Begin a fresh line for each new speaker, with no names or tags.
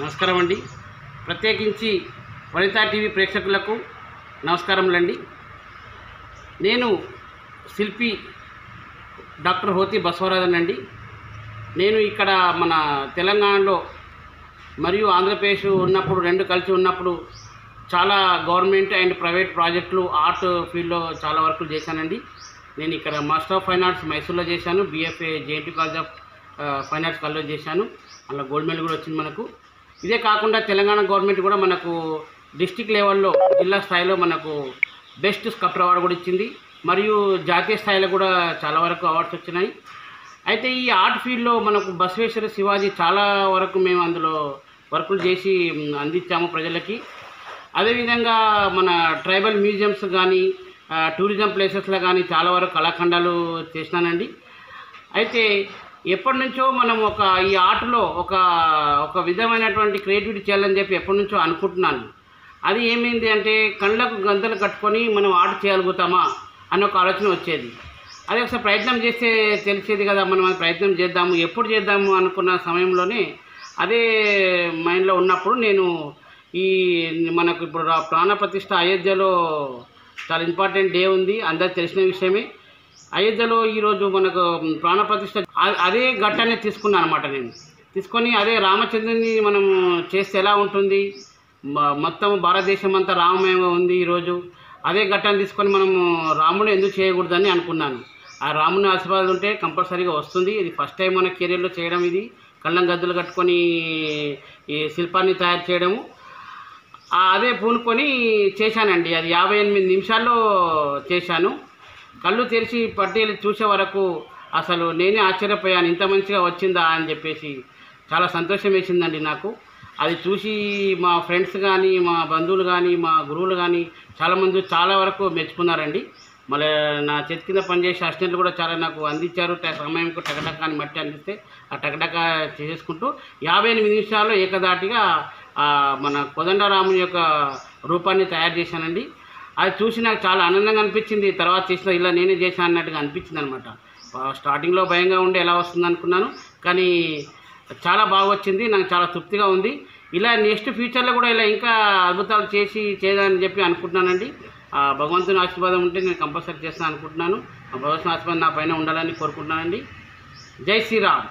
నమస్కారం అండి. ప్రత్యేకించి వనితా టీవీ ప్రేక్షకులకు నమస్కారములండి. నేను శిల్పి డాక్టర్ హోతి బసవరాజన్ అండి. నేను ఇక్కడ మన తెలంగాణలో మరియు ఆంధ్రప్రదేశ్ ఉన్నప్పుడు రెండు కలిసి ఉన్నప్పుడు చాలా గవర్నమెంట్ అండ్ ప్రైవేట్ ప్రాజెక్టులు ఆర్ట్ ఫీల్డ్లో చాలా వర్కులు చేశానండి. నేను ఇక్కడ మాస్టర్ ఆఫ్ ఫైన్ ఆర్ట్స్ మైసూర్లో చేశాను, BFA JNT college of fine arts college చేశాను. అలా గోల్డ్ మెడల్ కూడా వచ్చింది మనకు. ఇదే కాకుండా తెలంగాణ గవర్నమెంట్ కూడా మనకు డిస్ట్రిక్ట్ లెవెల్లో జిల్లా స్థాయిలో మనకు బెస్ట్ స్కల్ప్టర్ అవార్డు కూడా ఇచ్చింది, మరియు జాతీయ స్థాయిలో కూడా చాలా వరకు అవార్డ్స్ వచ్చినాయి. అయితే ఈ ఆర్ట్ ఫీల్డ్లో మనకు బసవేశ్వర శివాజీ చాలా వరకు మేము అందులో వర్కులు చేసి అందించాము ప్రజలకి. అదేవిధంగా మన ట్రైబల్ మ్యూజియంస్ కానీ టూరిజం ప్లేసెస్లో కానీ చాలా వరకు కళాఖండాలు చేసినానండి. అయితే ఎప్పటి నుంచో మనం ఈ ఆర్ట్లో ఒక విధమైనటువంటి క్రియేటివిటీ చేయాలని చెప్పి ఎప్పటి నుంచో అనుకుంటున్నాను. అది ఏమైంది అంటే కళ్ళకు గంతలు కట్టుకొని మనం ఆర్ట్ చేయగలుగుతామా అన్న ఒక ఆలోచన వచ్చేది. అదే ఒకసారి ప్రయత్నం చేస్తే తెలిసేది కదా, మనం అది ప్రయత్నం చేద్దాము, ఎప్పుడు చేద్దాము అనుకున్న సమయంలోనే అదే మైండ్లో ఉన్నప్పుడు నేను మనకు ఇప్పుడు ప్రాణప్రతిష్ఠ అయోధ్యలో చాలా ఇంపార్టెంట్ డే ఉంది, అందరికి తెలిసిన విషయమే. అయోధ్యలో ఈరోజు మనకు ప్రాణప్రతిష్ఠ అదే ఘట్టాన్ని తీసుకున్నాను అనమాట. నేను తీసుకొని అదే రామచంద్రుని మనం చేస్తే ఎలా ఉంటుంది, మొత్తం భారతదేశం అంతా రామమయంగా ఉంది ఈరోజు. అదే ఘట్టాన్ని తీసుకొని మనము రాముడు ఎందుకు చేయకూడదని అనుకున్నాను. ఆ రాముని ఆశీర్వాదం ఉంటే కంపల్సరీగా వస్తుంది. ఇది ఫస్ట్ టైం మన కెరీర్లో చేయడం, ఇది కళ్ళం గద్దులు కట్టుకొని ఈ శిల్పాన్ని తయారు చేయడము. అదే పూనుకొని చేశానండి. అది 58 నిమిషాల్లో చేశాను. కళ్ళు తెరిచి పట్టీలు చూసే వరకు అసలు నేనే ఆశ్చర్యపోయాను, ఇంత మంచిగా వచ్చిందా అని చెప్పేసి. చాలా సంతోషం వేసిందండి నాకు. అది చూసి మా ఫ్రెండ్స్ కానీ, మా బంధువులు కానీ, మా గురువులు కానీ చాలామంది చాలా వరకు మెచ్చుకున్నారండి. మళ్ళీ నా చేతి కింద పనిచేసే అసిస్టెంట్లు కూడా చాలా నాకు అందించారు. సమయంకు టకటక అని మట్టి అందిస్తే ఆ టకటక చేసుకుంటూ 58 నిమిషాల్లో ఏకదాటిగా మన కోదండరాముని యొక్క రూపాన్ని తయారు చేశానండి. అది చూసి నాకు చాలా ఆనందంగా అనిపించింది. తర్వాత చేసిన ఇలా నేనే చేశాను అన్నట్టుగా అనిపించింది అనమాట. స్టార్టింగ్లో భయంగా ఉండి ఎలా వస్తుంది అనుకున్నాను, కానీ చాలా బాగా వచ్చింది. నాకు చాలా తృప్తిగా ఉంది. ఇలా నెక్స్ట్ ఫ్యూచర్లో కూడా ఇలా ఇంకా అద్భుతాలు చేయాలని చెప్పి అనుకుంటున్నానండి. భగవంతుని ఆశీర్వాదం ఉంటే నేను కంపల్సరీ చేస్తాను అనుకుంటున్నాను. భగవంతుని ఆశీర్వాదం నా పైన ఉండాలని కోరుకుంటున్నానండి. జై శ్రీరామ్.